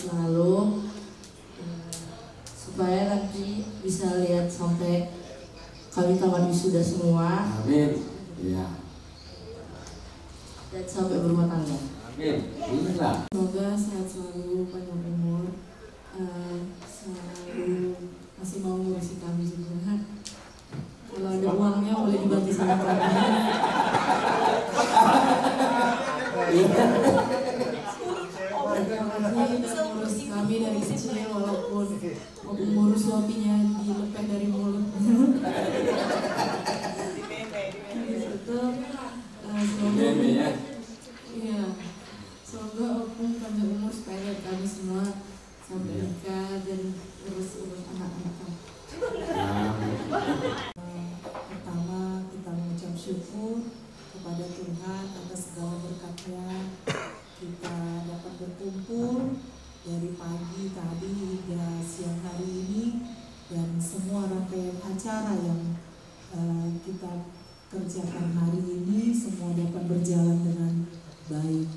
selalu, supaya nanti bisa lihat sampai kami tamat wisuda semua. Amin. Ya. Dan sampai berumah tangga. Amin. Inilah. Semoga sehat selalu, panjang umur, selalu masih mau ngurusi kami juga. Kalau ada uangnya boleh dibantu sama kami. Terima kasih sudah ngurus kami dari kecil, walaupun ngurus suaminya dilepeh dari mulut. Itu semoga iya, semoga opung panjang umur supaya kami semua sampai nikah dan urus anak-anak kami. Pertama kita mengucap syukur kepada Tuhan atas segala berkat-Nya. Kita dapat berkumpul dari pagi tadi hingga siang hari ini, dan semua rangkaian acara yang kita kerjakan hari ini semua dapat berjalan dengan baik.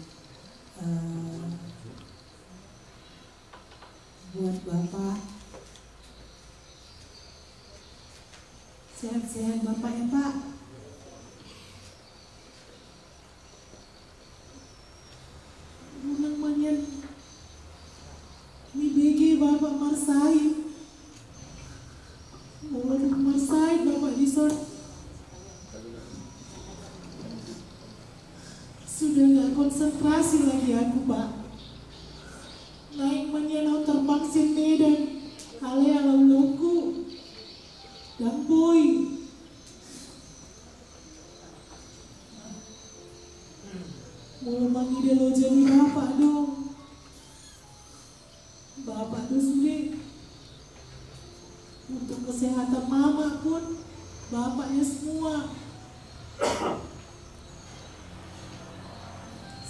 Buat Bapak, sehat-sehat Bapak ya Pak. Namanya ini BG Bapak Marsaid. Waduh Marsaid Bapak disort. Sudah gak konsentrasi lagi aku Pak. Naik menyenau terbang sin Medan, kale alau loku dan boy. Mau mangide lo jadi bapak dong. Bapak tuh sulit. Untuk kesehatan mama pun bapaknya semua.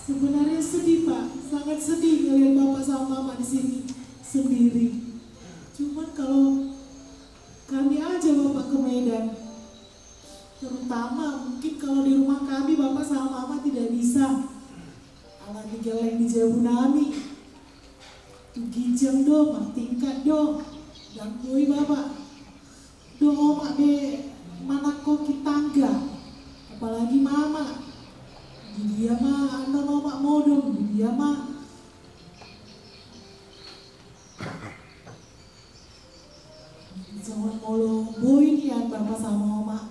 Sebenarnya sedih Pak, sangat sedih ngeliat bapak sama mama di sini sendiri. Cuman kalau kami aja bapak ke Medan, terutama mungkin kalau di rumah kami bapak sama mama tidak bisa. Ala digeleng di jauh nami, tu gijang do, tingkat do, dan boy bapak, do omak be mana koki tangga, apalagi mama. Dia mah anda omak modom, dia mah jangan molo boy nih bapak sama omak.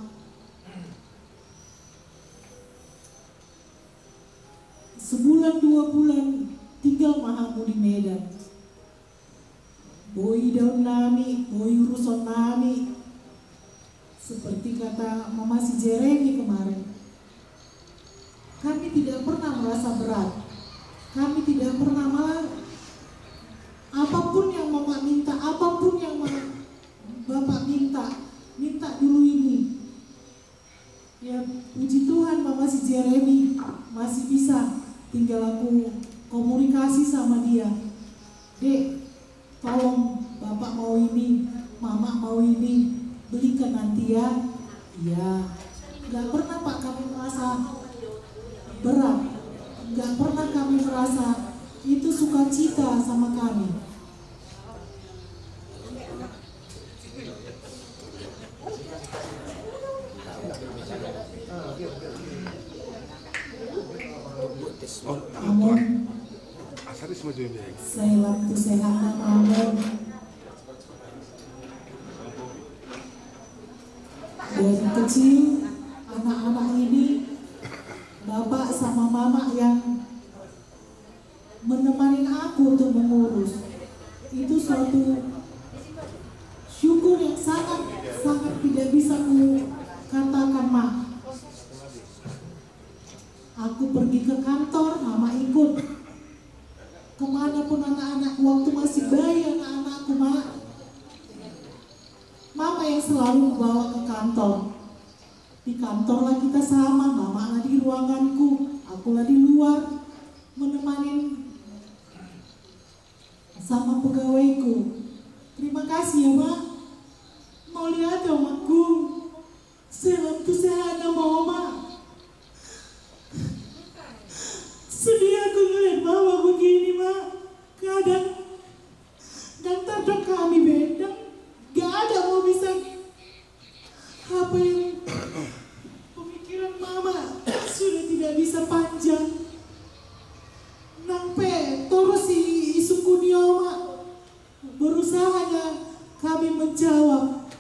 Sebulan 2 bulan tinggal mahamu di Medan. Boy daun nami, boy urusan nami. Seperti kata Mama si Jeremy kemarin. Kami tidak pernah merasa berat. Kami tidak pernah apapun yang Mama minta, apapun yang Bapak minta dulu ini. Ya puji Tuhan Mama si Jeremy masih bisa. Tinggal aku komunikasi sama dia. Dek, tolong Bapak mau ini, Mama mau ini, belikan nanti ya. Iya. Gak pernah Pak kami merasa berat, gak pernah kami merasa itu sukacita sama kami. Amun, saya waktu sehat amun. Dari kecil anak-anak ini Bapak sama Mama yang menemani aku untuk mengurus, itu suatu syukur yang sangat tidak bisa ku katakan Mak. Aku pergi ke kantor, Mama ikut. Kemanapun anak-anak, waktu masih bayi anak-anakku Mak, Mama yang selalu bawa ke kantor. Di kantor lah kita sama, Mama lah di ruanganku, aku lah di luar menemani sama pegawaiku. Terima kasih ya Mak. Mau lihat ya Makku, sehat tuh sehat sama Oma. Sedih aku ngeliat Mama begini Mak. Kadang jawab.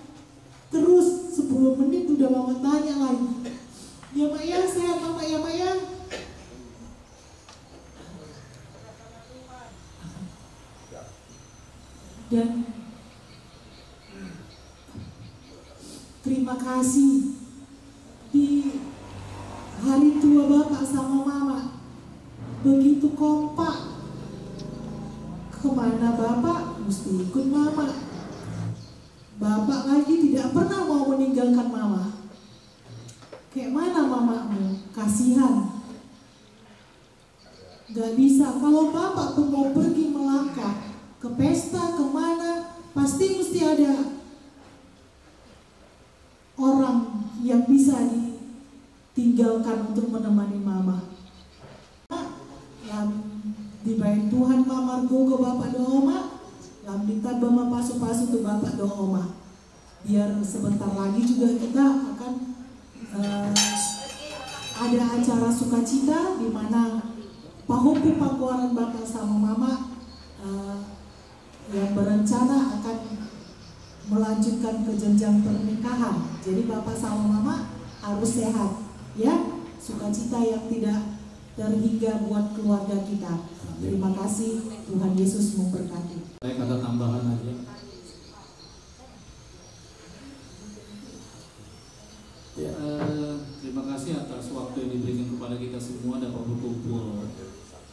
Terus 10 menit udah mama tanya lagi. Ya mak ya, sehat mama ya mak ya. Dan terima kasih di hari tua bapak sama mama begitu kompak. Kemana bapak mesti ikut mama. Bapak lagi tidak pernah mau meninggalkan mama. Kayak mana mamamu? Kasihan. Gak bisa. Kalau bapak tuh mau pergi melangkah ke pesta, kemana, pasti mesti ada orang yang bisa ditinggalkan untuk menemani mama. Yang dibayar Tuhan mama gogo bapak doa mak, yang minta bama pasu-pasu tuh bapak doa mak. Biar sebentar lagi juga kita akan ada acara sukacita di mana pahumpu pangkuaran bapak sama mama yang berencana akan melanjutkan ke jenjang pernikahan. Jadi bapak sama mama harus sehat, ya. Sukacita yang tidak terhingga buat keluarga kita. Terima kasih, Tuhan Yesus memberkati. Saya kata tambahan aja. Ya. Terima kasih atas waktu yang diberikan kepada kita semua dapat berkumpul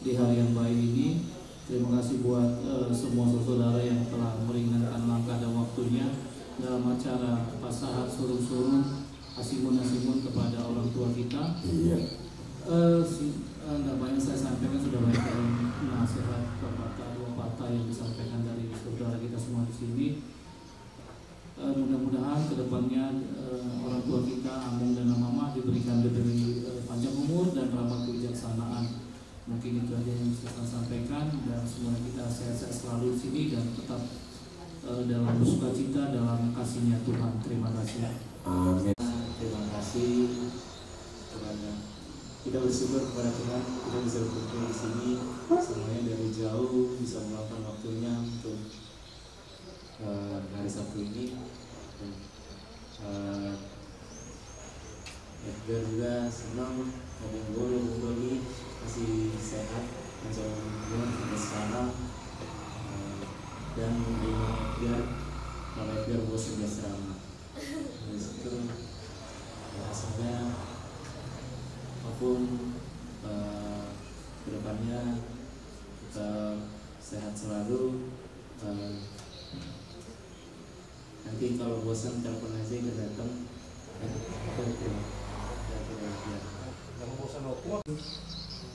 di hari yang baik ini. Terima kasih buat semua saudara yang telah meringankan langkah dan waktunya dalam acara pasahan surun-surun asimun-asimun kepada orang tua kita. Iya. Nggak banyak saya sampaikan, sudah banyak nasihat dua patah yang disampaikan dari saudara kita semua di sini. Mudah-mudahan kedepannya orang tua kita, Amung dan Mama, diberikan lebih panjang umur dan rahmat kebijaksanaan. Mungkin itu aja yang bisa saya sampaikan, dan semoga kita sehat-sehat selalu di sini dan tetap dalam bersukacita dalam kasihnya Tuhan. Terima kasih. Amin. Terima kasih kepada kita, bersyukur kepada Tuhan kita bisa berkumpul di sini semuanya dari jauh, bisa meluangkan waktunya untuk hari Sabtu ini. Edgar juga senang Bung Doni masih sehat mencoba hubungan sampai sekarang, dan Edgar kalau Edgar bosan dia serama. Dari situ rasanya apapun kedepannya tetap sehat selalu. Nanti kalau bosan telepon aja, kita datang.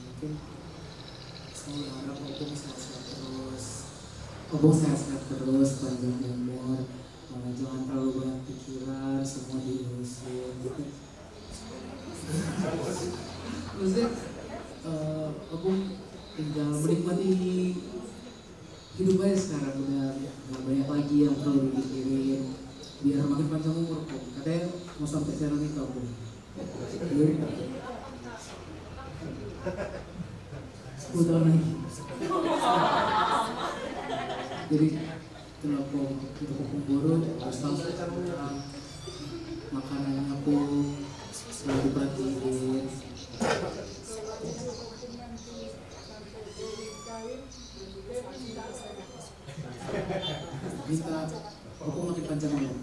Mungkin saya harap Obong sehat-sehat terus. Obong sehat-sehat terus, panjang umur, jangan terlalu banyak pikiran, semua diurusin gitu. Maksudnya Obong tinggal menikmati hidup aja sekarang, udah gak banyak lagi yang perlu dipikirin biar makin panjang umur. Katanya mau sampai cara nikah Obong. 10 tahun lagi. Jadi kenapa untuk Boro harus tahu tentang makanan aku selalu diperhatiin. Kita aku makin panjang umur.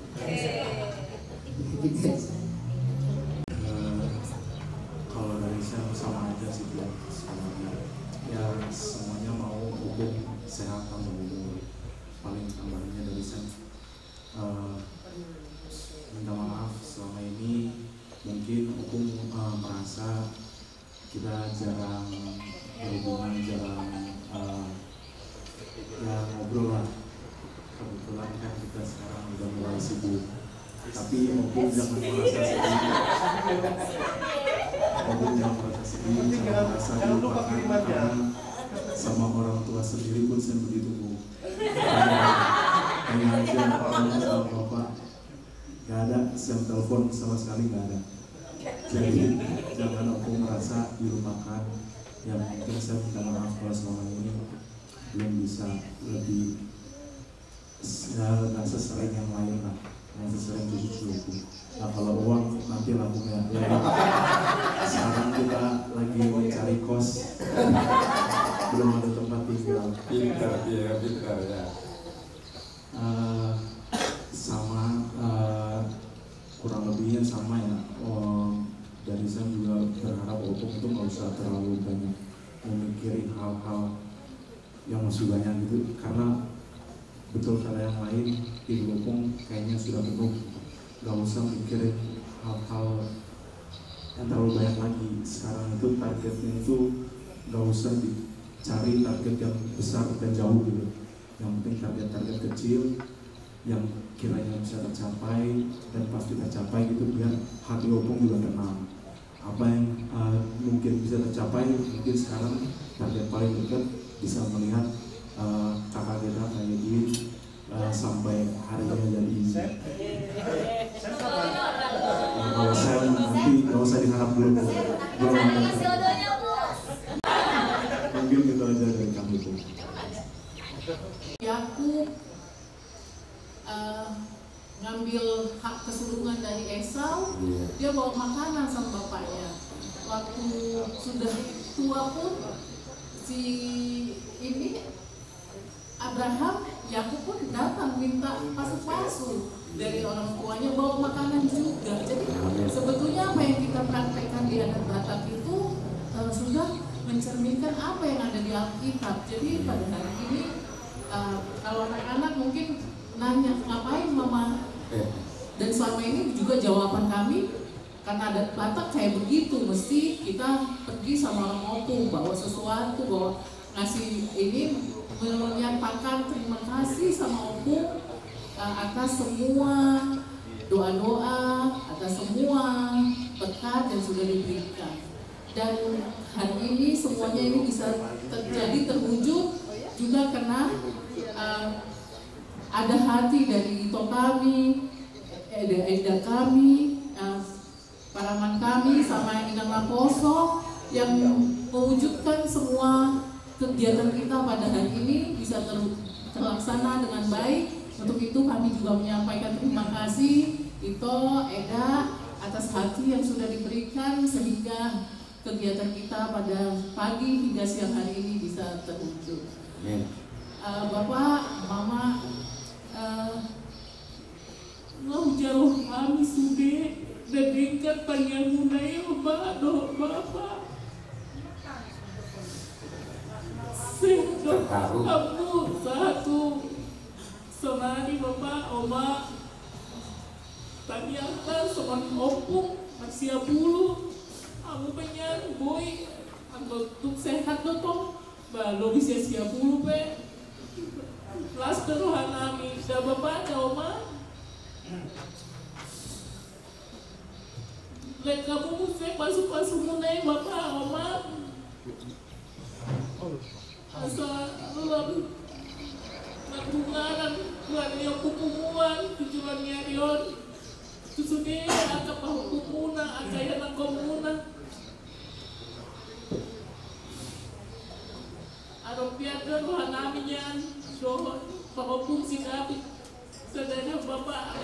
Kalau dari saya sama aja sih dia sebenarnya. Ya semuanya mau hukum sehat tambah umur. Paling tambahnya dari saya minta maaf selama ini mungkin hukum merasa kita jarang berhubungan, jarang ya ngobrol lah. Kebetulan kan kita sekarang udah mulai sibuk, tapi hukum jangan merasa sedih. Hukum jangan merasa sedih, jangan merasa dilupakan, karena sama orang tua sendiri pun saya begitu Bu. Hanya aja ngomong sama bapak, gak ada yang telepon sama sekali, gak ada. Jadi jangan aku merasa dilupakan. Ya mungkin saya minta maaf kalau selama ini belum bisa lebih ya, sesering yang lain lebihnya sama ya. Dari saya juga berharap Opung itu nggak usah terlalu banyak memikirin hal-hal yang masih banyak gitu, karena betul kata yang lain, Ibu Opung kayaknya sudah penuh, nggak usah mikirin hal-hal yang terlalu banyak lagi. Sekarang itu targetnya itu nggak usah dicari target yang besar dan jauh gitu, yang penting target-target kecil yang kiranya bisa tercapai dan pasti tercapai gitu, biar hati Opung juga tenang. Apa yang mungkin bisa tercapai, mungkin sekarang target paling dekat bisa melihat kakak kita kayak gini sampai harinya jadi ini. Kalau saya nanti nggak usah diharap belum mungkin gitu aja dari kami itu. Yakub ngambil hak kesulungan dari Esau, dia bawa makanan sama bapaknya. Waktu sudah tua pun si ini Abraham, Yakub pun datang minta pasu-pasu dari orang tuanya, bawa makanan juga. Jadi sebetulnya apa yang kita praktekkan di adat Batak itu sudah mencerminkan apa yang ada di Alkitab. Jadi pada hari ini kalau anak-anak mungkin nanya ngapain mama, dan selama ini juga jawaban kami karena adat Batak kayak begitu, mesti kita pergi sama orang Opung bawa sesuatu, bawa ngasih ini, menyatakan terima kasih sama Opung atas semua doa-doa, atas semua berkat yang sudah diberikan. Dan hari ini semuanya ini bisa terjadi, terwujud juga karena ada hati dari Ito kami, Eda kami, Paraman kami, sama Inang Laposo yang mewujudkan semua kegiatan kita pada hari ini bisa terlaksana dengan baik. Untuk itu kami juga menyampaikan terima kasih Ito, Eda atas hati yang sudah diberikan sehingga kegiatan kita pada pagi hingga siang hari ini bisa terwujud. Bapak, Mama, jauh kami sudah dan dekat panjangnya Bapak, Bapak. Sehingga kamu satu senari Bapak, Oma, tadi atas soal Opung masih bulu, kamu penyan boy, untuk sehat dong, baru bisa siap bulu pe. Kelas teruhanami, dah Bapak, dah Oma. Lihat kamu musik masuk-masuk mulai Bapak, Oma. Asal belum nabungaran buatnya kukumuan tujuannya Rion. Susune aka pahu kumuna, aka yana komuna. Aropiada rohanami yan, so pahopung sinabi. Sadanya Bapak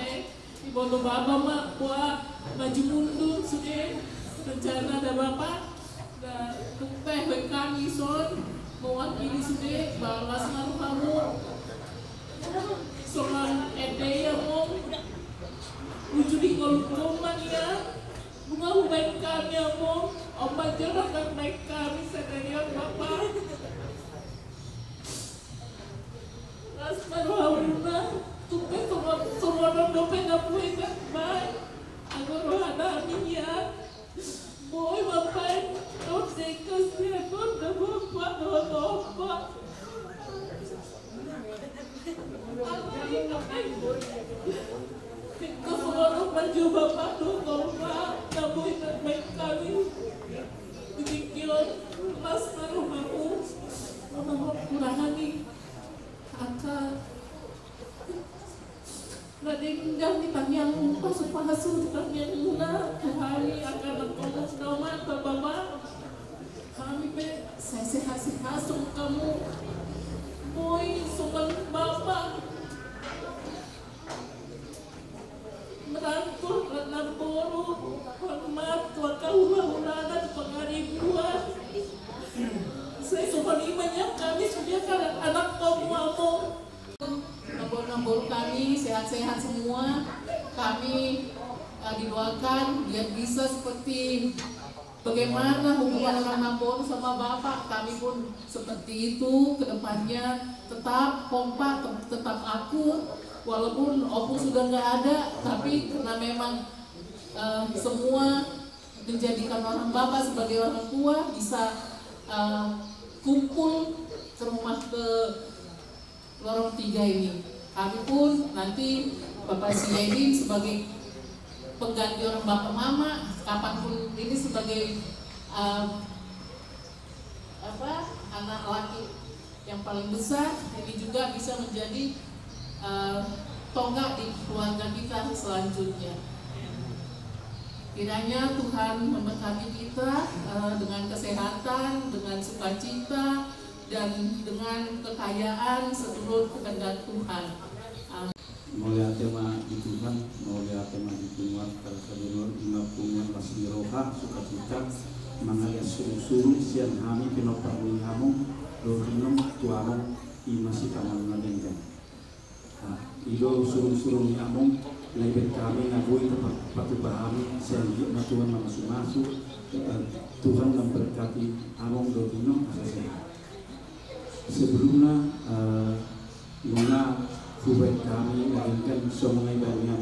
ibono Baba mak buat maju mundur sudah rencana ada Bapak dan kumpeh kami son mewakili sudah balas ngaruh kamu soal ede ya mau wujud di kolom ya bunga baik kami ya mau obat jarakan baik kami sadanya Bapak las maruhuna tumpeh semua dompet nggak punya kan baik agar rohana aminya boy Bapak don't take us there don't the Bapak don't Bapak kita semua maju Bapak don't Bapak nggak boleh baik kami dipikiran mas naruh aku kurangani akal Rading jangan dipanjang pasuk-pasuk kami guna kami akan berkomus nama Bapak kami be saya sehat-sehat kamu boy soal Bapak merangkul renang boru hormat wakau hulanan pengaribuan saya soal imannya kami sudah kan anak kamu nambor kami sehat-sehat semua kami didoakan biar bisa seperti bagaimana hubungan orang Ambon sama Bapak. Kami pun seperti itu kedepannya, tetap kompak, tetap akur. Walaupun Opung sudah nggak ada, tapi karena memang semua menjadikan orang Bapak sebagai orang tua, bisa kumpul ke rumah ke lorong 3 ini. Kami pun nanti Bapak Syedin sebagai pengganti orang bapak mama, kapanpun ini sebagai anak laki yang paling besar, ini juga bisa menjadi tonggak di keluarga kita selanjutnya. Kiranya Tuhan memberkati kita dengan kesehatan, dengan sukacita, dan dengan kekayaan seturut kehendak Tuhan. Mulia tema di Tuhan, mulia tema di Tuhan, terkadang mengapungan kasih roha, sukacita, mangaya suruh-suruh, siang kami pinoparni kamu, rohinong tuamong, imasi kamu ngadengkan. Ido suruh-suruh ni among, lebih kami ngabui tempat pahami, siang hidupnya Tuhan masuk-masuk, Tuhan memberkati among rohinong asasnya. Sebelumnya, Luna Kubat kami menginginkan semua ibadahnya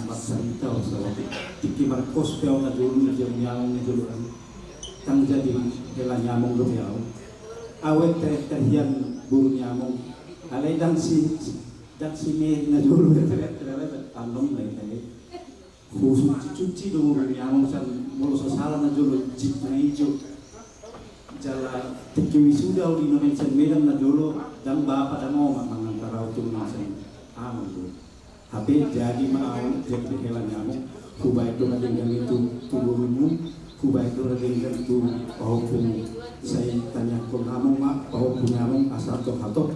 Maksarita usawati Tiki Marcos Piau na dulu na jam nyamong na dulu Kang jadi hela nyamong do piau Awet terhian buru nyamong Alay dan si Mary na dulu Along na itay Khusus cuci do buru nyamong San mulu sasala na dulu Jip na ijo Jala tiki wisuda uli no mention medan na dulu Dan bapak dan mau mengantara untuk mention among dulu Tapi jadi mau jadi hewan nyamuk, kuba itu nadinggan itu tubuh umum, kuba itu nadinggan itu pahupun saya tanya kau nyamuk mak, pahupun nyamuk asal atau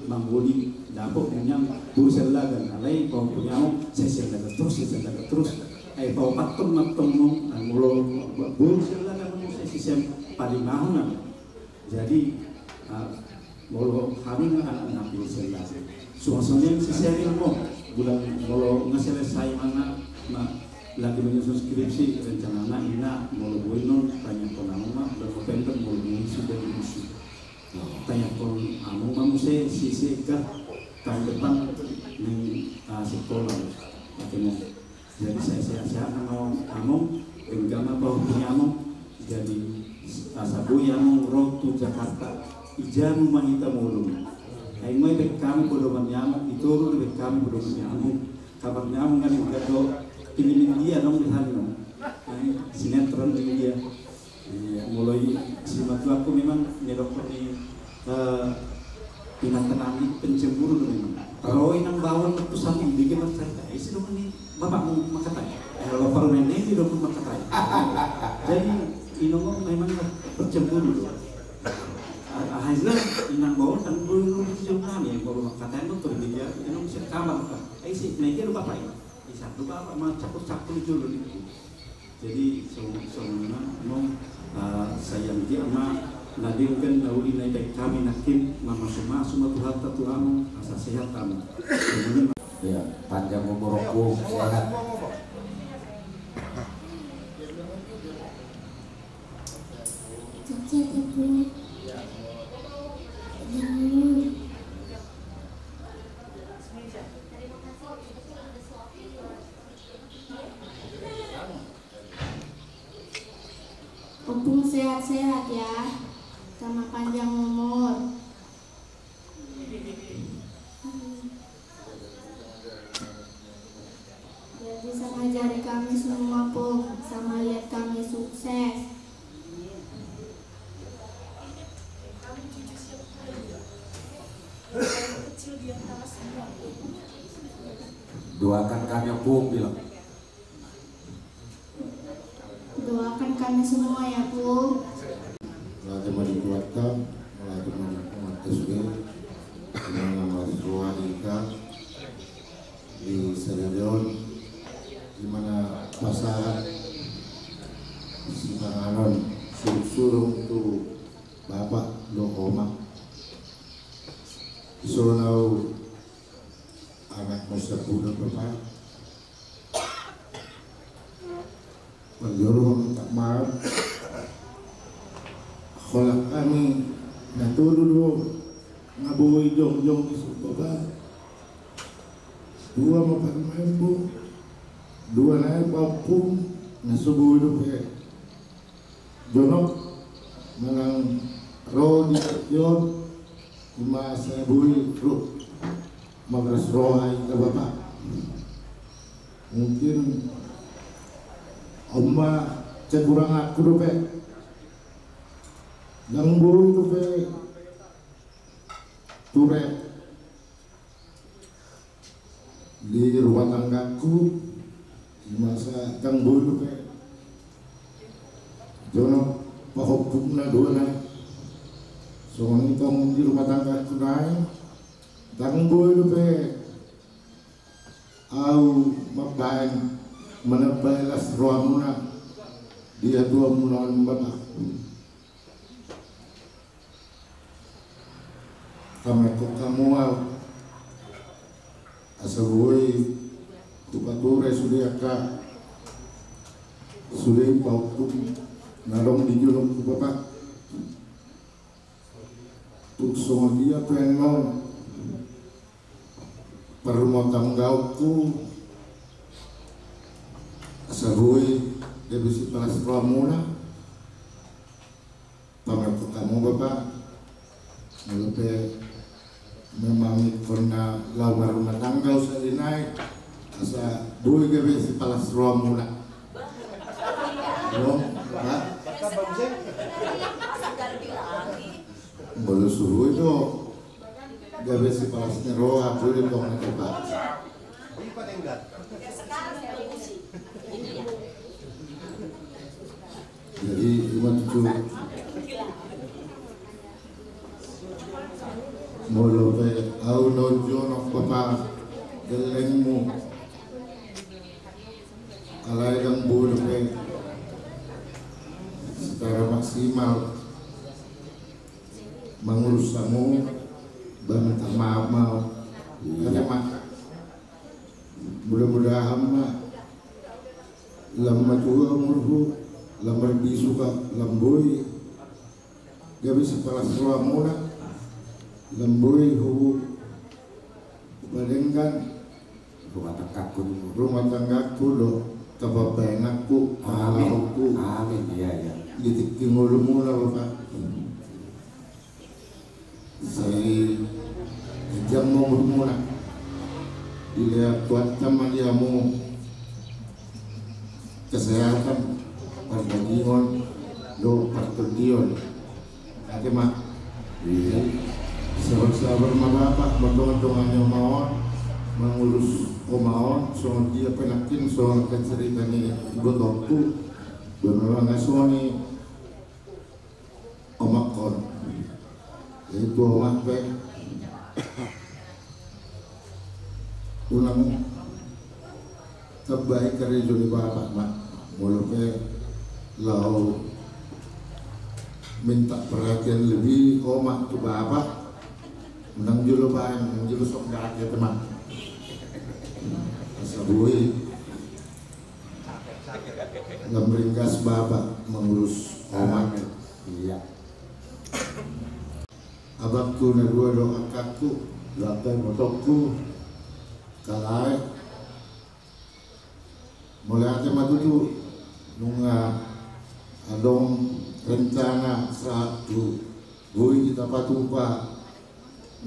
mangguli dapur punyam berusaha dan alai pahupun nyamuk saya terus, pahupatung matong mulo berusaha dan saya sistem paling mahal jadi mulo kami anak berusaha suasanya sisanya mo bulan kalau nggak selesai mana lagi menyusun skripsi rencana anak ina mau buinon tanya kon ama dan kopenter mau mengisi dan mengisi tanya kon amu mamu se sisi kah tahun depan di sekolah lagi mau jadi saya mau amu enggak apa punya amu jadi asabu yang road to Jakarta ijamu manita mulung Aing mau bek kami bodoh nyamuk itu bek kami bodoh nyamuk kabar nyamuk kan juga do pilihin dia dong di sana sinetron dia mulai simatu aku memang nyedok ini tinatan pencemburu memang kalau inang bawon itu sambil bikin cerita isi dong ini bapak mau makatai kalau parlemen ini dong makatai jadi inong memang pencemburu hasilnya inang bawon dan belum jauh kami kalau katanya tuh dia inong bisa kamar kan sih meja lupa apa ya bisa lupa apa mah campur dulu itu jadi semua inong saya dia ama nadingkan daudi naik kami nakim mama semua Tuhan Tuhan asa sehat kamu ya panjang umur aku sehat Opung sehat-sehat ya, sama panjang umur. Biar bisa ngajari kami semua Pung, sama lihat kami sukses. doakan kami Pung bilang Doakan kami semua ya Pung. Melalui dikuatkan, melalui umat tersebut dengan mahasiswa nikah di stadion di mana pasangan Simanganon suruh untuk Bapak Dokoma Solau anak masa muda Bapak Perjuru tak maaf. Kolak kami natululu ngabuhi jong-jong di Subaba. Dua mapakamay po. Dua na ipapong nasubulo pe. Jonok manang rodi yon imasa buhi ro magras rohay ka bapa. Mungkin Oma cegurang aku dope, ganggu dope, ture di rumah tanggaku, masa ganggu dope, jono pahopuk na dua na, soalnya kamu di rumah tanggaku naik, ganggu dope, au mabain menebailas roh muna dia dua munawan bapak kami kok kamu asabui kupature sudah ka sudah pautuk narong di julung ku bapak tuk semua dia pengen permotang gauku Sabui dia bisi palas muna pamer kamu bapak ngelupe memang karena lawan rumah tangga usah dinaik asa bui dia bisi palas muna belum bapak boleh suruh itu dia bisi palasnya roh boleh kok nanti pak jadi cuma cucu molo pe au nojo nok papa gelengmu alai dang bulu pe secara maksimal mengurus kamu banget maaf mau karena mak mudah-mudahan mak lama tua umurku lamar bisuka lamboi gabi sepalas roa muna lamboi hu badengkan rumah tanggaku lo kababengaku amalahku amin iya ditik timur mula bapak saya jam mau mula dilihat kuat teman diamu kesehatan perbagian do pertudion ake mak sabar-sabar bapak berdong-dongannya mawon mengurus omawon soal dia penakin soal keceritaannya ibu toko dan orang ngasoni omakon itu omak pe ulang terbaik dari joni bapak mak mulu pe lau minta perhatian lebih omak tu bapak menang julu baik menang julu sok gak ya teman asabui ngeringkas bapak mengurus omak iya abangku na dua doa kakku latai motokku kalai mulai aja matu tu nunga adong rencana satu bui kita patupa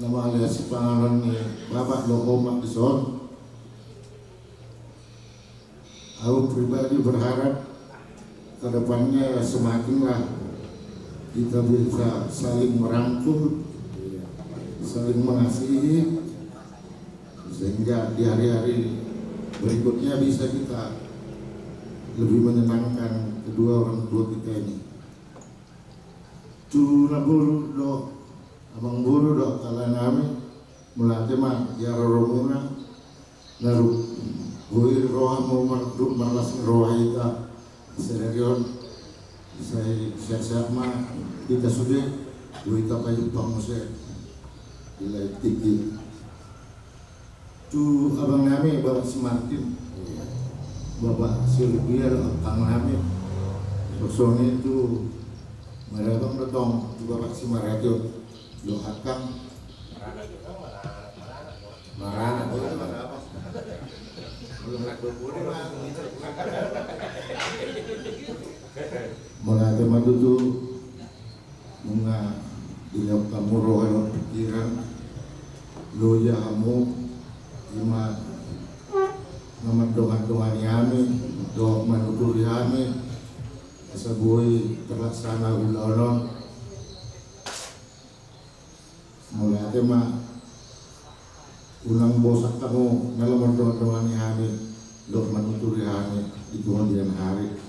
nama alias pangalan ni bapak lo omak dison aku pribadi berharap kedepannya semakinlah kita bisa saling merangkul saling mengasihi sehingga di hari-hari berikutnya bisa kita lebih menyenangkan kedua orang tua kita ini. Cuna buru do, abang buru do kalau kami melatih mah ya roromuna naruh bui roha mau maruk malas roha ita serion saya siap-siap mah kita sudah bui kapai pangose ilai tinggi. Tu abang kami bawa semakin Bapak Silvia Kang Hamid sosone itu meredong dotong Bapak si Marajo doakan marana mulai tema itu bunga dilap kamu roh pikiran loya kamu lima nama doa yami doa manuturi yami sebuah terlaksana ulono mulai tema ulang bosak kamu dalam doa yami doa manuturi yami di kemudian hari.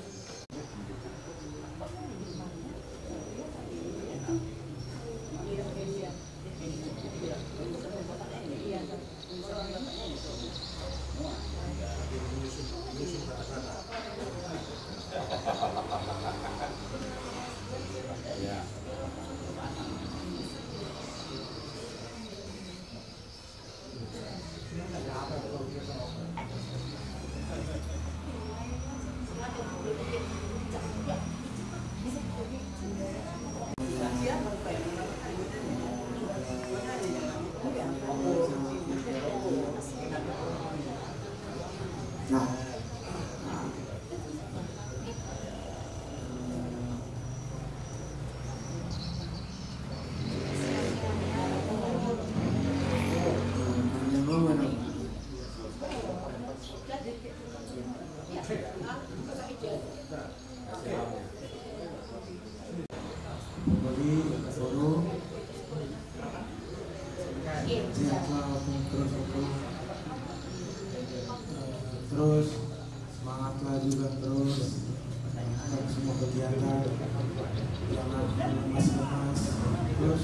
Terus semangatlah juga terus untuk semua kegiatan, jangan lemas-lemas, terus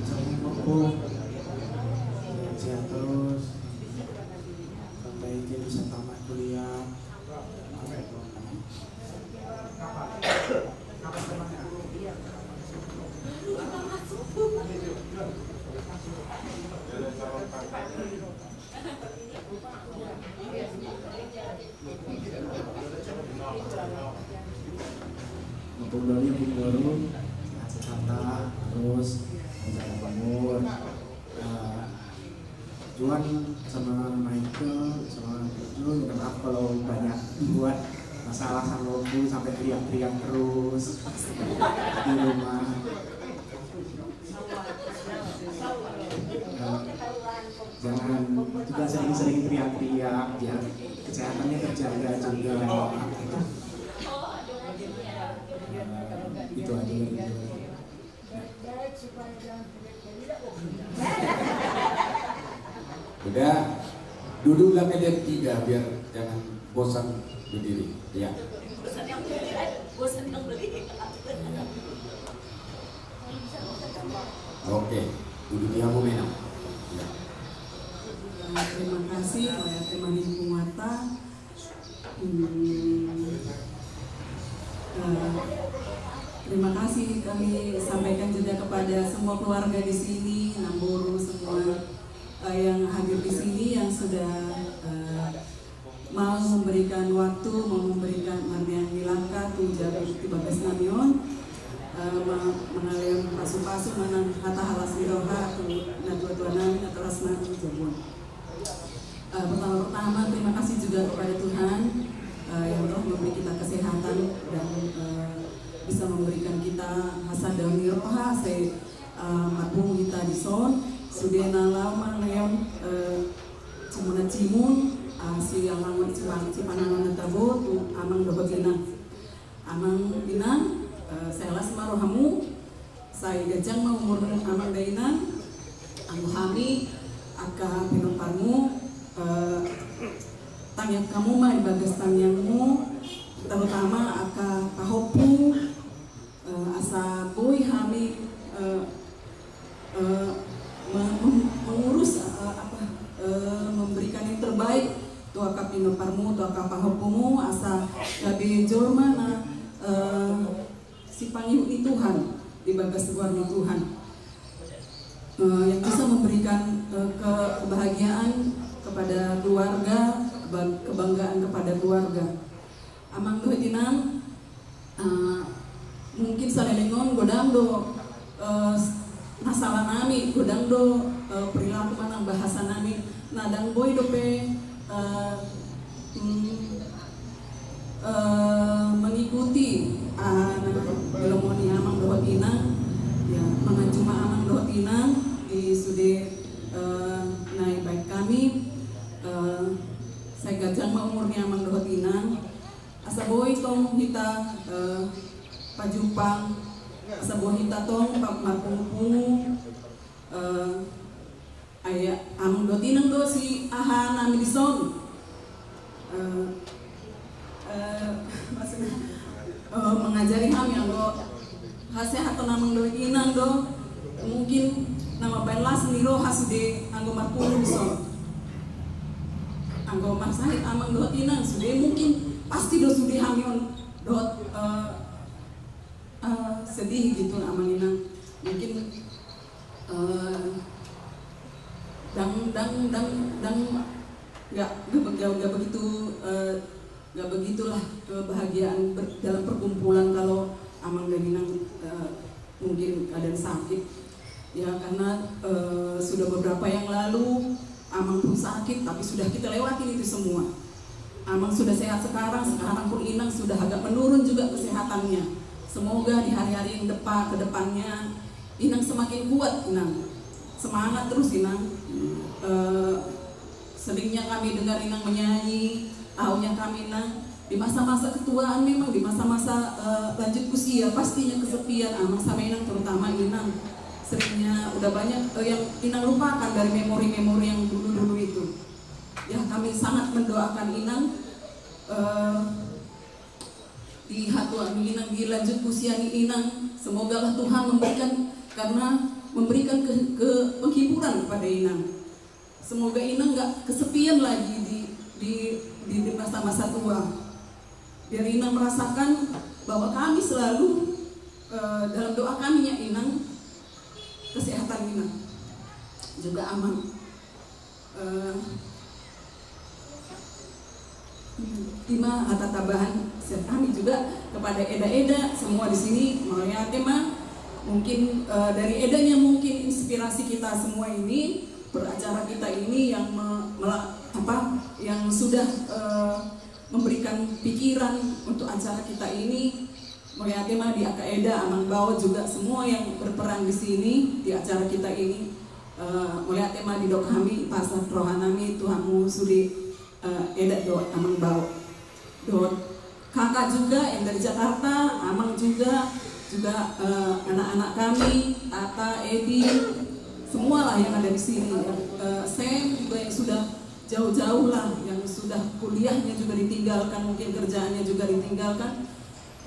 jangan fokus, sehat terus sampai dia bisa tamat kuliah. Untuk dari baru sehat terus jaga bangun Juan sama Michael sama Jun, minta maaf kalau banyak buat masalah sama aku sampai teriak-teriak terus di rumah. Jangan juga sering-sering teriak-teriak biar kesehatannya terjaga juga. Itu aja gitu. Udah, duduklah meja 3 biar jangan bosan berdiri. Ya. Bosan yang berdiri. Oke, duduk di Abu Menang. Ya. Terima kasih kepada teman Kumata. Terima kasih kami sampaikan juga kepada semua keluarga di sini, Namburu semua yang hadir di sini yang sudah mau memberikan waktu, mau memberikan marmian milaka tujuh bagas namion, mengalir pasu-pasu manang hata halas miroha tu natua nami atalas nami jabun. Pertama terima kasih juga kepada Tuhan yang telah memberi kita kesehatan dan bisa memberikan kita hasad dan miroha se mabung kita di son sudena lama leon cimuna cimun si yang lawan cipanangan tabo tu amang dohotina amang binan saya las marohamu saya gajang mau umur amang dainan anggo hami aka pinomparmu tangyang kamu mah ibagas tangyangmu terutama aka pahopu asa boy hami mengurus memberikan yang terbaik tua kapino parmu tua kapahopumu asa gabi jormana si pangihu Tuhan di bagas warni Tuhan yang bisa memberikan kebahagiaan kepada keluarga, kebanggaan kepada keluarga. Amang doh tinang mungkin salelengon godang do masalah nami, godang do perilaku manang bahasa nami, nadang boy dope mengikuti gelomoni amang doh tinang, ya mengajuma amang doh tinang di sude naik baik kami. Saya gajang umurnya amang doh tinang. Asa boy tong kita pajupang, asa boy kita tong marpung-pung aya amang doh tinang do si aha nami dison maksudnya mengajari kami yang do hasil atau namang doh tinang do mungkin nama balas niro hasude anggo marpung dison anggo marsahit amang doh tinang sude mungkin pasti do sudi hamion dot sedih gitu amang inang mungkin nggak begitulah kebahagiaan dalam perkumpulan kalau amang dan inang mungkin keadaan sakit ya karena sudah beberapa yang lalu amang pun sakit tapi sudah kita lewatin itu semua. Amang sudah sehat sekarang pun inang sudah agak menurun juga kesehatannya. Semoga di hari-hari yang kedepannya inang semakin kuat inang. Semangat terus inang. Seringnya kami dengar inang menyanyi, aunya kami inang. Di masa-masa ketuaan memang di masa-masa lanjut usia pastinya kesepian amang sama inang terutama inang. Seringnya udah banyak yang inang lupakan dari memori-memori yang dulu-dulu itu. Ya kami sangat mendoakan inang di hatuan inang di lanjut usia inang semoga lah Tuhan memberikan ke penghiburan kepada inang. Semoga inang nggak kesepian lagi di masa-masa tua. Biar inang merasakan bahwa kami selalu dalam doa kami ya inang kesehatan inang juga aman. Lima kata tambahan kami juga kepada Eda-Eda semua di sini maunya tema mungkin dari Edanya mungkin inspirasi kita semua ini beracara kita ini yang yang sudah memberikan pikiran untuk acara kita ini maunya tema di Aka Eda Amang Bao juga semua yang berperan di sini di acara kita ini maunya tema di dok kami pasar rohanami Tuhanmu sudi Eda do amang bau do kakak juga yang dari Jakarta amang juga anak-anak kami Tata Edi semua lah yang ada di sini Sam juga yang sudah jauh-jauh lah yang sudah kuliahnya juga ditinggalkan mungkin kerjaannya juga ditinggalkan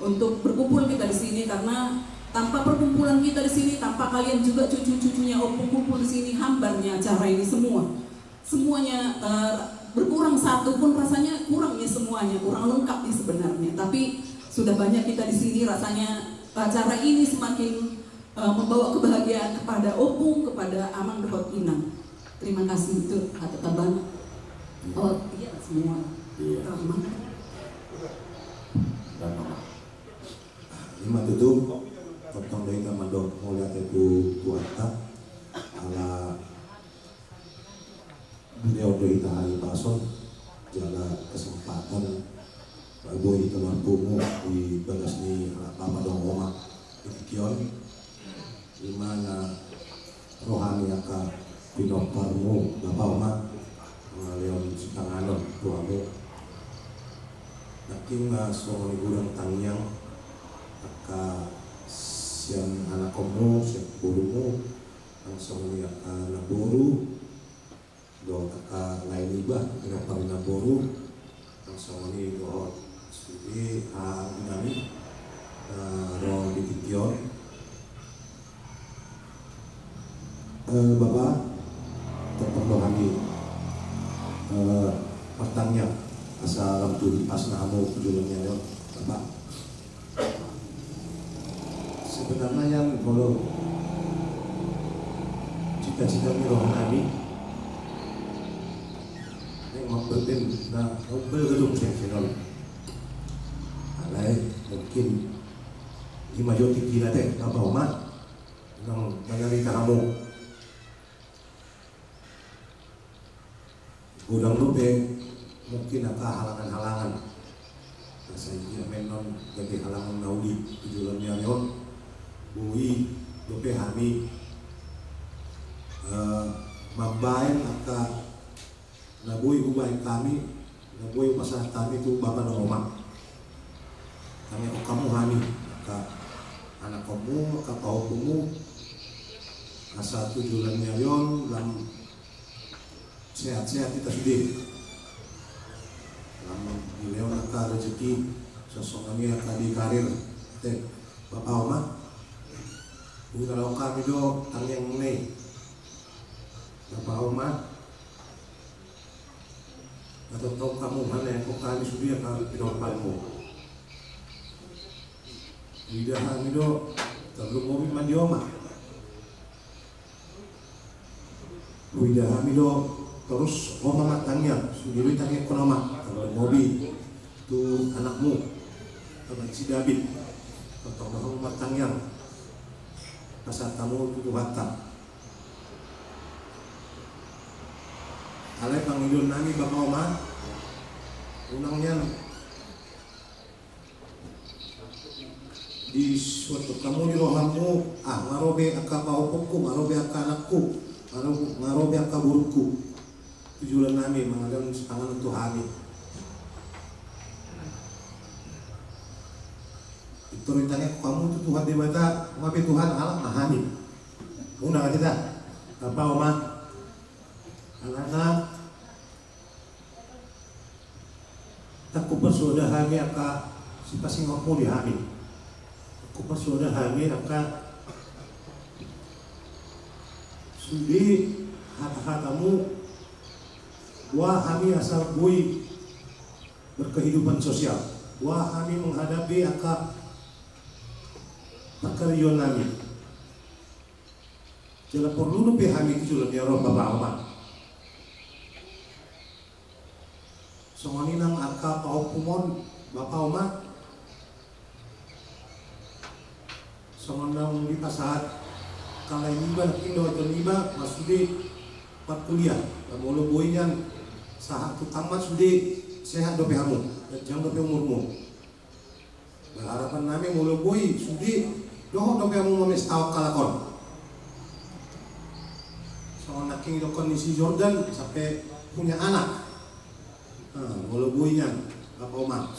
untuk berkumpul kita di sini karena tanpa perkumpulan kita di sini tanpa kalian juga cucu-cucunya kumpul di sini hambarnya acara ini semuanya berkurang satu pun rasanya kurangnya semuanya, kurang lengkapnya sebenarnya. Tapi sudah banyak kita di sini rasanya acara ini semakin membawa kebahagiaan kepada Opung, kepada Amang Dehot Inang. Terima kasih itu kata tambahan. Oh iya semua. Iya. Lima tutup potong dari kamandong mulai itu kuata ala beliau dari tahari pason jaga kesempatan boy teman bungu di bagas ni kamandong oma ikion di mana rohani aka pinoparmu bapak oma leon sitanganon tuamu naking soal gurang tangyang aka siang anak komu siang burumu langsung lihat anak buru do taka lain iba dengan parina boru langsung ini do studi dinami ro di tikion bapak terperlu kami pertanyaan asal lampu asnamu kejulungnya do bapak sebenarnya yang kalau cita-cita roh kami yang memperten na bergedung senol alai mungkin di majoti kira teh apa umat nang mengalih kamu gudang lupe mungkin ada halangan-halangan saya menon jadi halangan naudi tujuan nyayon bui lupe kami mabayan aka nabui ubay kami nabui pasah kami itu bapak nomoma kami kamu kami aka anak kamu aka paukumu asa tujuan nyayon dalam sehat-sehat kita sendiri dalam beliau aka rezeki sosoknya aka di karir teh bapak oma kalau kami do tang yang meneh bapak oma atau tahu kamu mana yang kau kami sudah kami pinopalmu tidak kami do terlalu mobil mandi oma tidak kami do terus oma matangnya sendiri tanya konoma kalau mobil itu anakmu kalau si David atau kamu matangnya pasal kamu tutup hatta alai pangidun nami bapak oma unangnya di suatu kamu di rohamu ngarobe aka paupukku ngarobe aka anakku ngarobe aka burukku tujuan nami mengadan tangan untuk kami itu rintangnya kamu itu Tuhan di mata ngapi Tuhan alam mahami unang kita bapak oma anak aku persuada kami aka si pasing ngomong di kami aku persuada kami aka sudi hata-hatamu wah kami asal bui berkehidupan sosial wah kami menghadapi aka pekerjaan kami jala perlu lebih kami itu lebih roh bapak oma songoni nang aka paupumon bapak oma songon nang di pasahat kalai niba indo atau niba masudi pat kuliah mulu boinyan sahat tu tamat sudi sehat dope kamu jangan dope umurmu berharapan nami mulu boi sudi doh dope kamu memes awak kalakon songon naking do kondisi Jordan sampai punya anak mulu boinya apa oma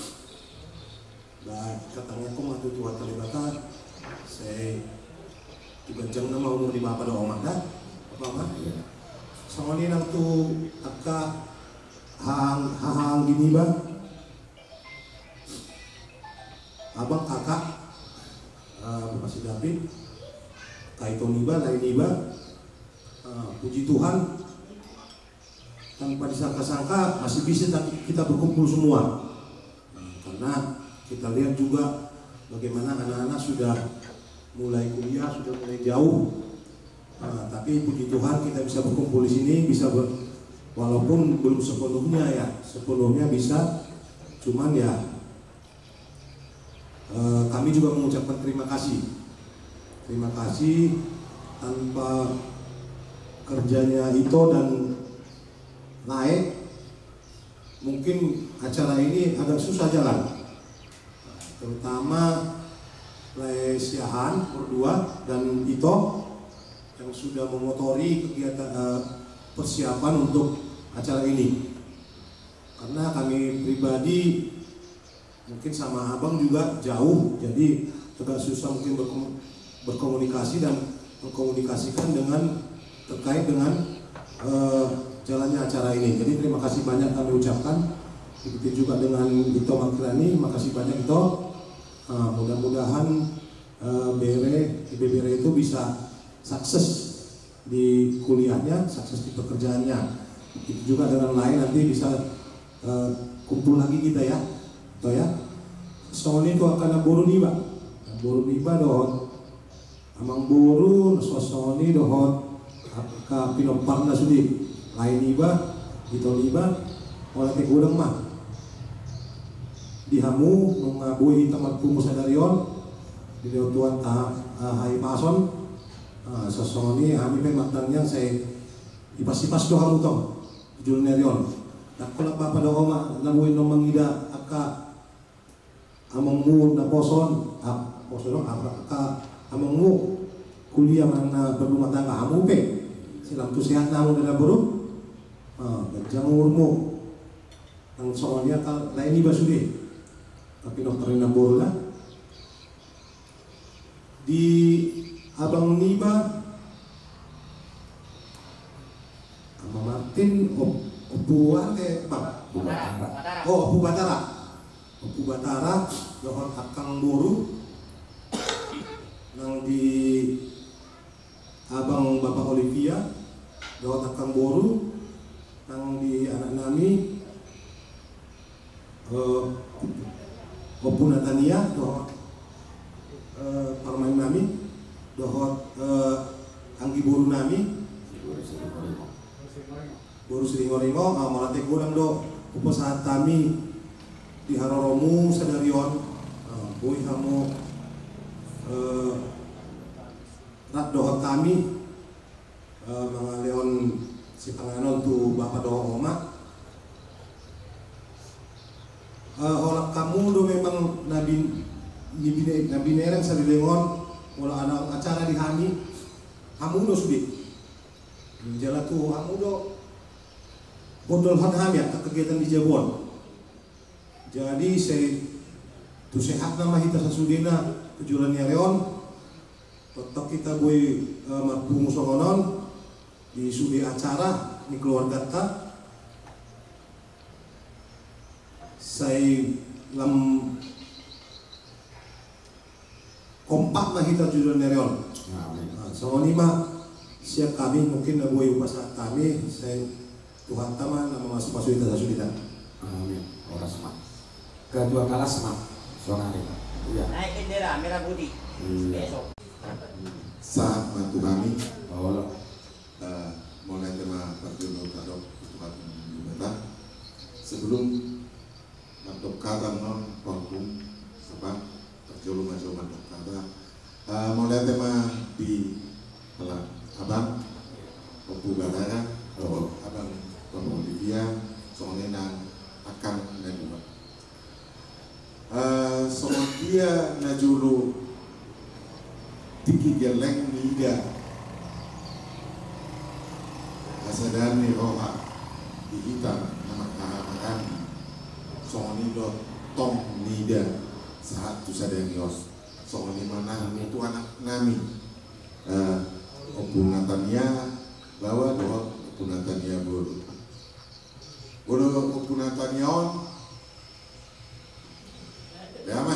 dan katanya aku mah tuh tuhan terlibat saya dibanjang nama umur di bapak do oma dah apa oma songoni nang tu aka hang gini ba abang kakak bapak si David kaito niba lain niba puji Tuhan tanpa disangka-sangka masih bisa kita berkumpul semua karena kita lihat juga bagaimana anak-anak sudah mulai kuliah sudah mulai jauh tapi puji Tuhan kita bisa berkumpul di sini bisa walaupun belum sepenuhnya bisa cuman ya kami juga mengucapkan terima kasih tanpa kerjanya Ito dan naik mungkin acara ini agak susah jalan terutama Siahan berdua dan Ito yang sudah memotori kegiatan persiapan untuk acara ini karena kami pribadi mungkin sama abang juga jauh jadi agak susah mungkin berkomunikasi dan mengkomunikasikan dengan terkait dengan jalannya acara ini. Jadi terima kasih banyak kami ucapkan. Begitu juga dengan Ito Makrani, makasih banyak Ito. Mudah-mudahan Bere itu bisa sukses di kuliahnya, sukses di pekerjaannya. Itu juga dengan lain nanti bisa kumpul lagi kita ya. Ito ya. Soalnya itu akan buru niba dohot. Amang buru sosoni dohot ka pinompar na sudi lain iba ito iba oleh te gudang mah dihamu nung buhi tamat pumu sadarion di tuan ta hai pason sosoni kami pematangnya saya ipas-ipas doa hamu tong jul nerion tak kula papa doa ma namuin nong mangida aka amangmu na poson poson aka amangmu kuliah mana berumah tangga hamu pe silam tu sehat namu dana buruk jamurmu ang soalnya kal lain iba sudi tapi dokter nambol lah di abang niba ama Martin opuan bang Opu Batara dohon akang boru nang di abang Bapak Olivia dohon akang boru nang di anak nami Opu Natania dohon parmain nami dohon anggi boru nami boru Siringoringo malate gudang do upasahat kami di Haroromu sadarion boy hamu rat dohot kami mga leon si panganon tu Bapak doho oma holak kamu do memang nabi nereng sa dilengon mula ada acara di Hani kamu do sudi menjala tu kamu do bodol han ya kegiatan di Jabon jadi saya tu sehat nama kita sasudina tujuan reon tetap kita gue marpungu songonon di sudi acara di keluarga ta saya lam kompak mah kita tujuan reon songon lima siap kami mungkin gue upasahat kami saya Tuhan taman nama masuk kita sasudina amin ora semak kedua kala semak sonari iya naik bendera merah putih besok saat mantu kami mulai tema perjalanan kadok Tuhan Bata sebelum mantuk kata non panggung apa perjalanan mantuk kata mulai tema di abang Opu Batara abang Bapak Olivia soalnya nang akan najua soal dia najulu tiki geleng niga asadan ni roha di hitam nama kahamakan soal ini do tong nida saat tu sadang yos soal ini mana itu anak nami Opu Natania bawa doa Opu Natania bodoh Opu Natania on Biama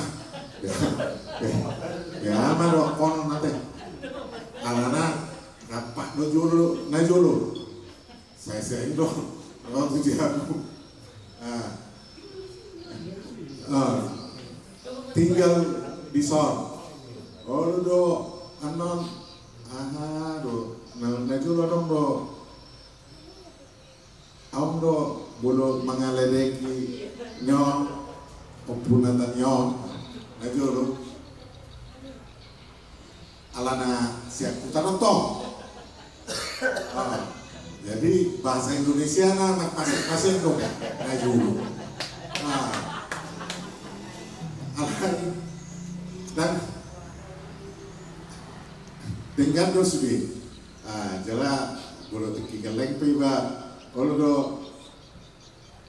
do kono nate alana kapak do julu na julu saya do waktu jihaku tinggal di sor do anon do na julu dong do om do bolo mangaledeki nyon Opu Natania na julu alana siap kita nonton jadi bahasa Indonesia anak masing-masing dong ngaju dan dengan dos di jala bolo teki geleng piba kalau do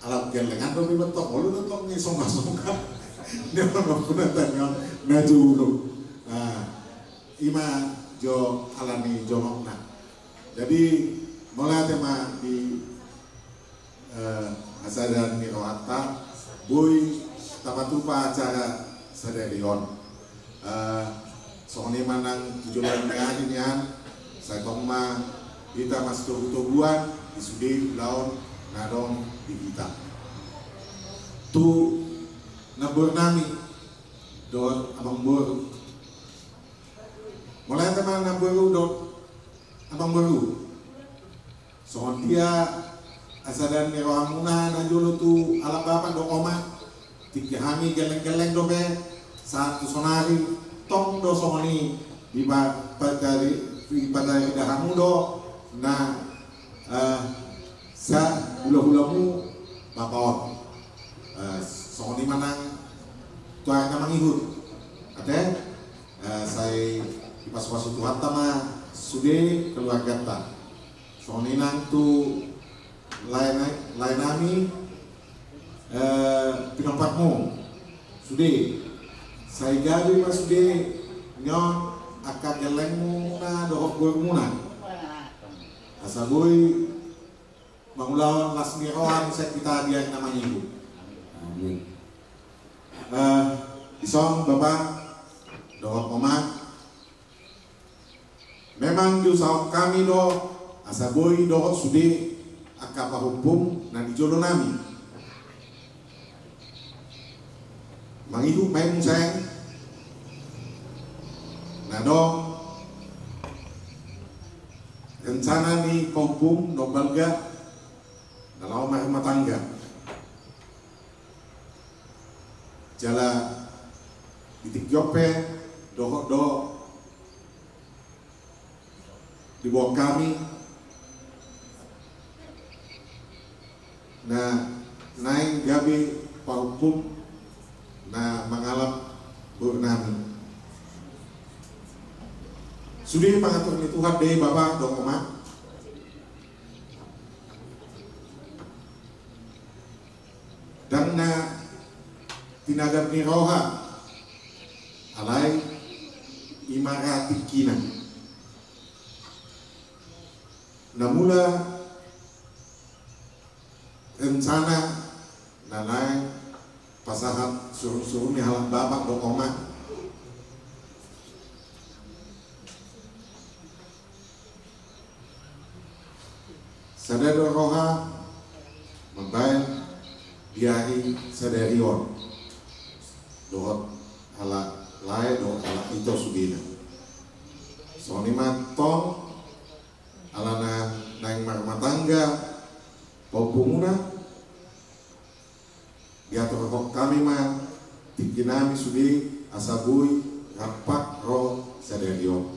alat gelengan do piba tok kalau do tok ni songa dia mau Natania ngaju dulu ima jo alani jomokna jadi mulai tema di asadan Niroata boy tapatupa acara sadarion soalnya manang tujuan ini saya koma kita masuk tubuhan di sudi laon nadong di kita tu nabur nami don abang bor mulai teman namburu dok abang baru soal dia asadan ni rohamuna na jolo tu ala bapa do oma tiki hami geleng-geleng do be satu sonari tong do soni di pada dahamu do na sa hula-hulamu bakot soni manang tuai namang ihut ate saya di pas-pas Tuhan tama sudah keluarga ta soni nang tu lain nami pinompatmu sudah saya gabi mas sudah nyon akan gelengmu na dohok gue na asaboy mangulawan lasmi rohan saya kita dia namanya ibu isong bapak dohok omak memang diusahakan kami do asaboy dohok sudah akapa hukum na dijolo nami mangihu main sayang na do rencana ni hukum do balga dalam rumah tangga jala titik jope dohok do di bawah kami na naik gabi hukum na mengalap burnami sudah pengatur ni Tuhan deh bapak dong emak dan na tinagat ni roha alai imarati kina namula rencana nanai pasahat suruh-suruh ni halak babak dong omak sadar roha membayar diari sadarion dohot halak lain dohot halak itu subina soni matong alana naing rumah tangga popumuna diatur kok kami mah tikinami sudi asabui rapak ro sadarion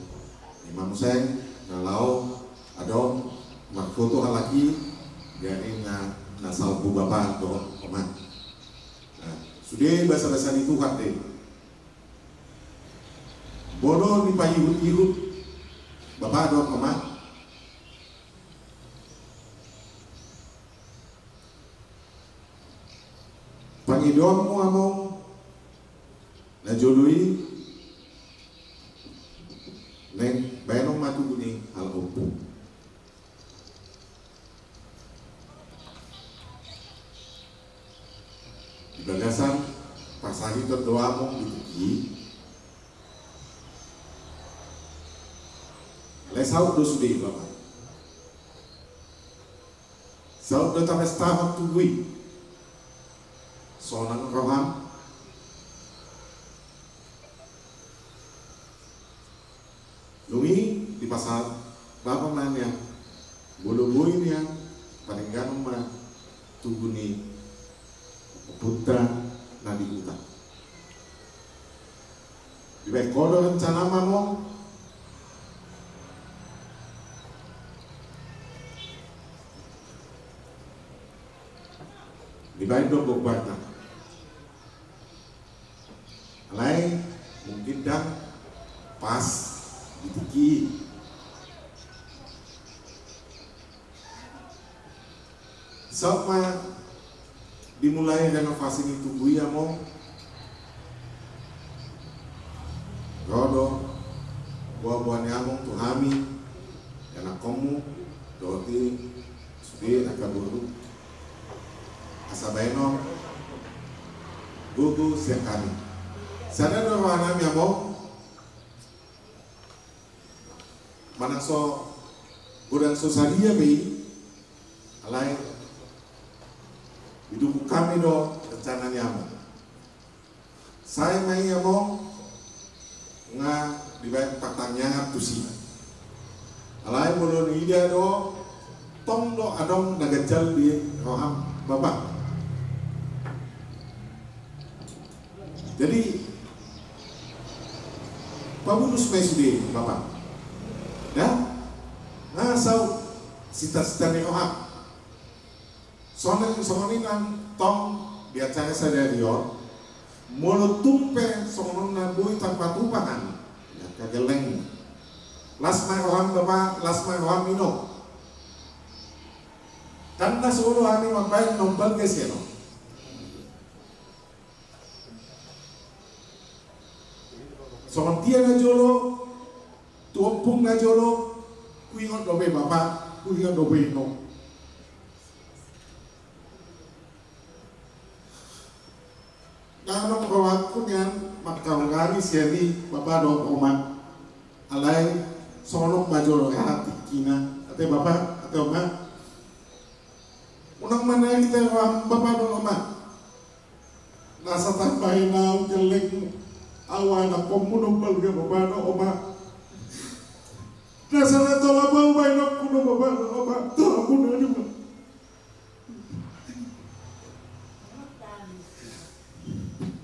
imam seng nalau adon makfoto halaki dari na salbu bapak do oman sudah bahasa-bahasa itu hati bodoh ni payut-yut bapak do oman pangidom mo among na jolui neng bayanong matuguni hal opo bagasan pasagi terdoa mong dituki lesau do sudi bapak sau do tames tahap tugui sonan roham lumi di pasar bapak man yang bulu-bulu yang paling ganong mah tuguni putra nadi uta di baik kodo rencana mamo di baik dong barna lain mungkin dah pas ditiki sama dimulai renovasi ini tubuh ya mau rodo buah-buah nyamong tuh hami anak kamu doti sudi akan buru asabaino gugu sekali sana do rohana nyamong mana so udang sosaria bi alai hidup kami do rencana nyamong saya main nyamong nga dibayar patangnya tusi alai mulun ida do tong do adong nagajal di roham Bapak. Jadi pabunus mesdi Bapak. Ya, ngasau cita-cita ni roham. Soalnya nang tong di acara saya dior, mulut tumpe soalnya nabui tanpa tumpahan, ya kageleng. Lasma roham Bapak, lasma roham minum. Karena seluruh hari mampai nombal guys ya no. Soal dia na jolo, tumpung na jolo, kuingon dobe Bapak, kuingon dobe no. Kalau kawanku niyan magkawangani siya ni Bapak do Oma, alay sonok majolo ya kina, ate Bapak, ate Oma. Unang mana kita orang Bapak do Oma, nasa tambahin na jelek awan ako munumpal ka Bapak do Oma. Nasa na tolabang bayin ako do Bapak do Oma, tolabang na naman.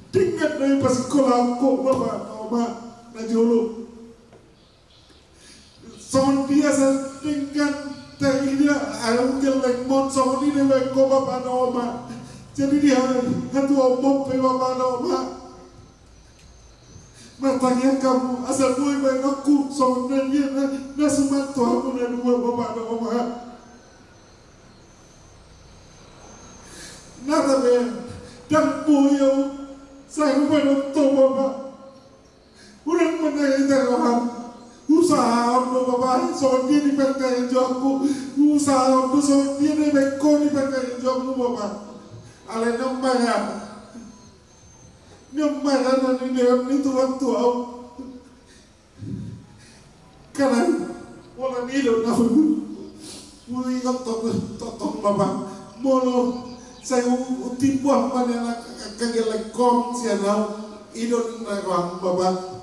Tingkat na yung pasikola ko Bapak do Oma na jolo. Son dia sa tingkat dia ayaw jelek mon so ni ne ko Bapak do Oma. Jadi dia hatu omong pe Bapak do Oma. Matanya kamu asal boy baik aku so dia na sumanto aku na dua Bapak do Oma. Nada be dan boyo saya baru to Bapak. Urang mana ita roham. Usaha untuk Bapak, so dia di pengkain jawabku. Usaha untuk so dia di bengko di pengkain jawabku Bapak. Ale nyambaran nanti dia ni tuan tuau. Karena wala nilo na muli kang totong Bapak. Molo saya utipu apa ni nak kagelekong siya daw idon na kang Bapak.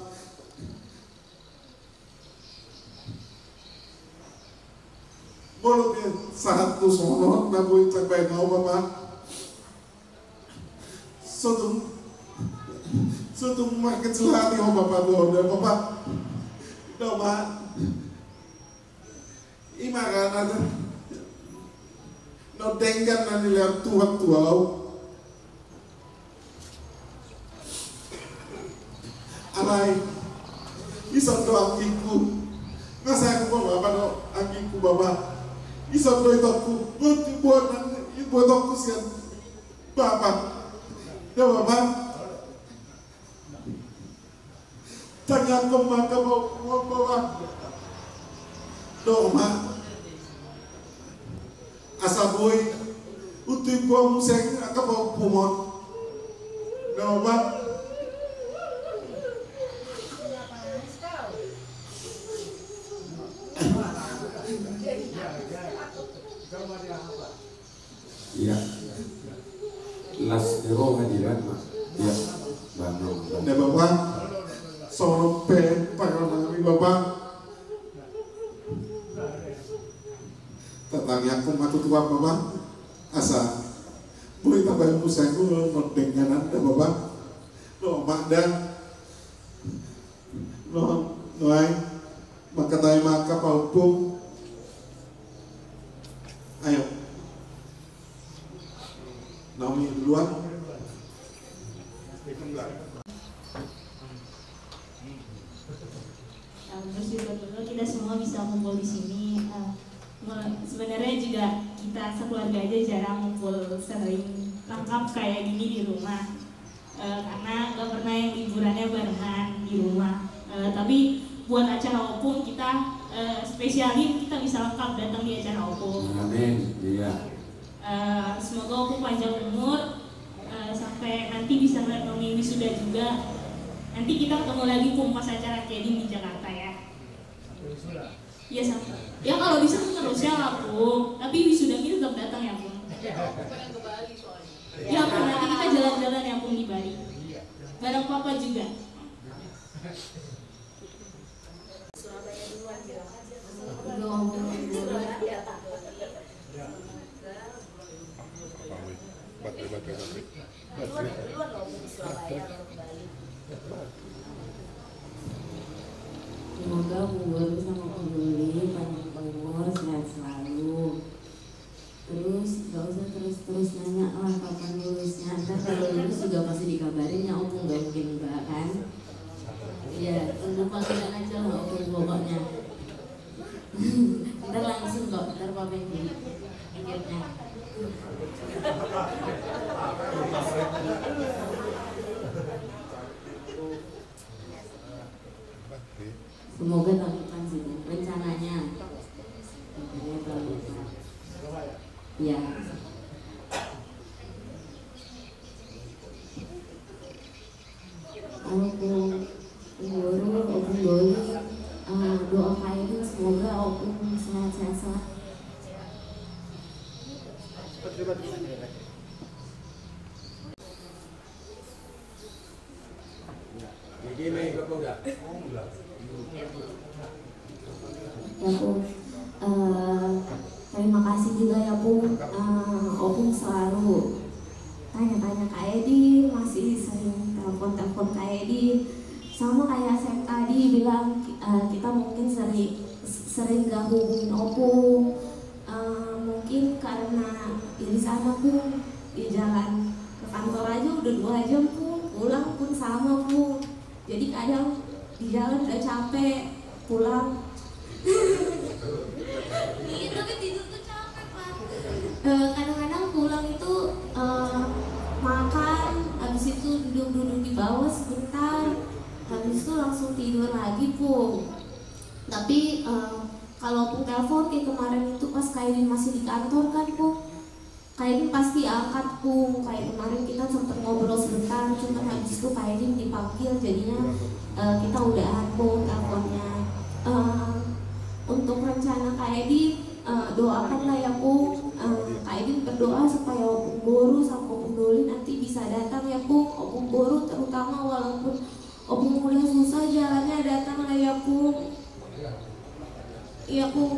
Boleh satu sono na boy tagbay na Bapak. Sutung market selati ho Bapak do Bapak. Do Bapak. Imakan ada. No denggan na nila Tuhan tuaw. Alay. Isang do angkiku. Nasa ako Bapak do angkiku Bapak. Isang doy aku, buat aku sian Bapak, ya Bapak. Tanya aku maka Bapak, doa mak, asa boy, utuh buang museng, aku bawa pumon, ya Bapak. Ya, las dero hadiran mas. Ya, bangun. Ya Bapak, sampai para nabi Bapak. Tatangnya aku matu tua Bapak. Asa, boleh tambah musang dulu dengan anda Bapak. No makdan, no noai, maka tayo maka paupung. Ayo. Naomi duluan. Bersyukur dulu kita semua bisa kumpul di sini. Sebenarnya juga kita sekeluarga aja jarang kumpul sering lengkap kayak gini di rumah. Karena nggak pernah yang liburannya barengan di rumah. Tapi buat acara opung kita spesialin kita bisa lengkap datang di acara opung. Amin. Iya. Semoga opung panjang umur sampai nanti bisa ngeliat Nomi wisuda juga. Nanti kita ketemu lagi pas acara Keding di Jakarta ya. Iya sama. Ya kalau bisa terusnya lah Pung. Tapi wisuda kita tetap datang ya Pung. Ya Pung, nanti kita jalan-jalan ya Pung di Bali. Bareng Papa juga. Surabaya duluan ya. Ntar langsung kok, ntar papa yang beli tiketnya. Semoga tahun depan sih rencananya. Ya. Opung Doli, doa kalian semoga Opung sehat-sehat. Ya Pung, terima kasih juga ya Pung. Opung selalu tanya-tanya Kak Edi, masih sering telepon Kak Edi. Sama kayak Sep tadi bilang, kita mungkin sering gak hubungin Opung. Mungkin karena di sana Pung, di jalan ke kantor aja udah 2 jam Pung, pulang pun sama Pung. Jadi kadang di jalan udah capek, pulang. Iya, tapi tidur tuh capek Pak. Kadang-kadang pulang itu makan, habis itu duduk-duduk di bawah sebentar, habis itu langsung tidur lagi Pung. Tapi kalau Pung telepon kayak kemarin itu pas Kaidin masih di kantor kan Pung, Kaidin pasti angkat Pung. Kayak kemarin kita sempat ngobrol sebentar, cuma habis itu Kaidin dipanggil, jadinya kita udahan Pung teleponnya. Untuk rencana Kaidin, doakanlah ya Pung. Kaidin berdoa supaya Opung Boru sama Opung Doli nanti bisa datang ya Pung. Opung Boru terutama walaupun Opung kuliah susah jalannya datang lah ya Pung. Iya Pung.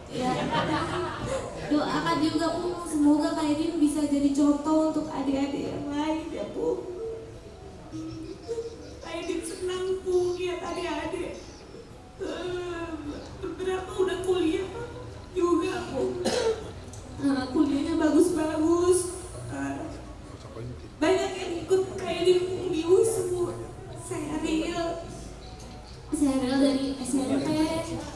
Ya. Doakan juga Pung, semoga Kaidin bisa jadi contoh untuk adik-adik yang lain ya Pung. Kaidin senang Pung lihat adik-adik. Beberapa udah kuliah juga Pung. Kuliahnya bagus-bagus. Banyak yang ikut Kaidin Pung di USU. Serial dari SMP,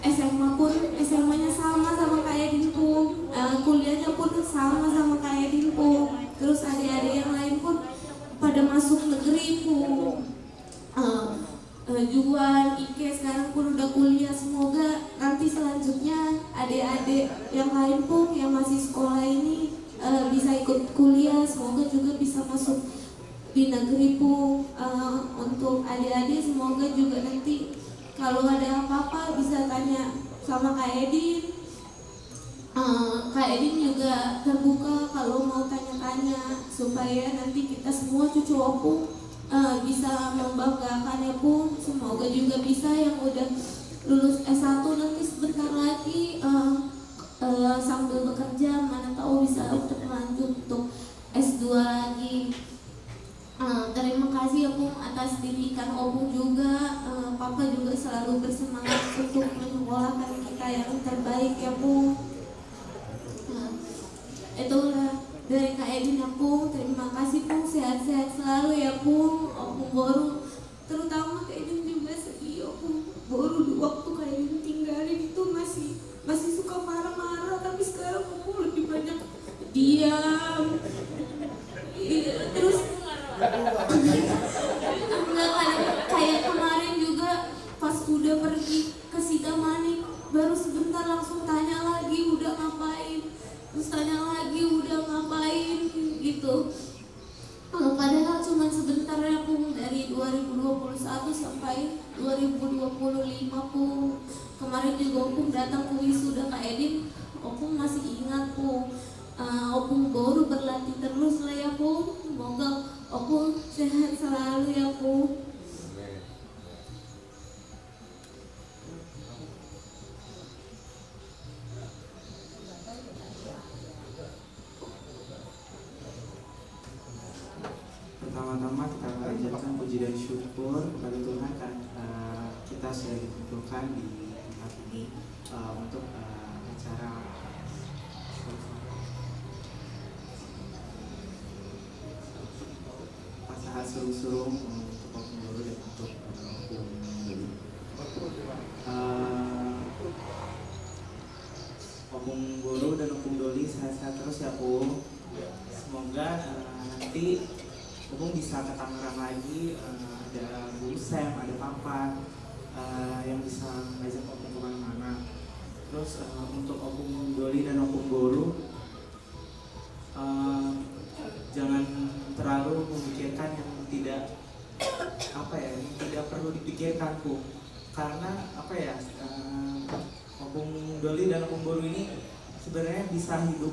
SMA pun SMA-nya sama Kaidin Pung. Kuliahnya pun sama Kaidin Pung. Terus adik-adik yang lain pun pada masuk negeri Pung. Juan, Ike sekarang pun udah kuliah. Semoga nanti selanjutnya adik-adik yang lain Pung yang masih sekolah ini bisa ikut kuliah. Semoga juga bisa masuk di negeri Pung. Untuk adik-adik semoga juga nanti kalau ada apa-apa bisa tanya sama Kak Edin. Kak Edin juga terbuka kalau mau tanya-tanya supaya nanti kita semua cucu Opung bisa membanggakan ya Pung. Semoga juga bisa yang udah lulus S1 nanti sebentar lagi sambil bekerja, mana tahu bisa untuk lanjut untuk S2 lagi. Terima kasih ya Pung atas didikan Opung juga. Papa juga selalu bersemangat untuk menyekolahkan kita yang terbaik ya Pung. Itulah dari Kak Edin ya Pung. Terima kasih Pung, sehat-sehat selalu ya Pung. Opung Boru terutama Kak Edin juga sedih Opung Boru waktu Kak Edin tinggalin itu masih suka marah-marah, tapi sekarang Opung lebih banyak diam. Terus enggak, kayak kemarin juga pas udah pergi ke Sidamani baru sebentar langsung tanya lagi udah ngapain, terus tanya lagi udah ngapain gitu. Padahal cuma sebentar ya Pung, dari 2021 sampai 2025 Pung. Kemarin juga Opung datang ke wisuda Kak Edin, Opung masih ingat Pung. Opung Boru berlatih terus lah ya Pung. Semoga Opung sehat selalu ya Pung. Pertama-tama kita panjatkan puji dan syukur kepada Tuhan kan kita sudah dikumpulkan di tempat ini untuk acara pasangan seru-seru untuk Opung Boru dan untuk Opung Doli. Opung Guru dan Opung Doli sehat-sehat terus ya Pung. Semoga nanti Opung bisa ke Tangerang lagi, ada Bu Sam, ada Papa yang bisa ngajak Opung kemana-mana. Terus untuk Opung Doli dan Opung Guru, jangan terlalu memikirkan yang tidak tidak perlu dipikirkan Pung. Karena Opung Doli dan Opung Guru ini sebenarnya bisa hidup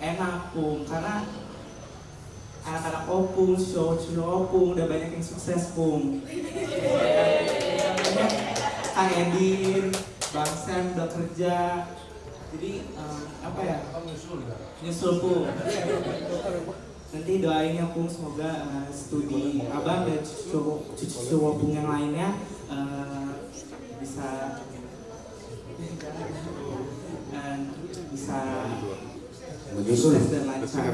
enak Pung, karena anak-anak Opung, show Opung udah banyak yang sukses Pung. Banyak Kang Edin, Bang Sam udah kerja, jadi nyusul Pung. Nanti doain ya Pung, semoga studi Abang dan cucu Opung yang lainnya bisa menyusul dan lancar.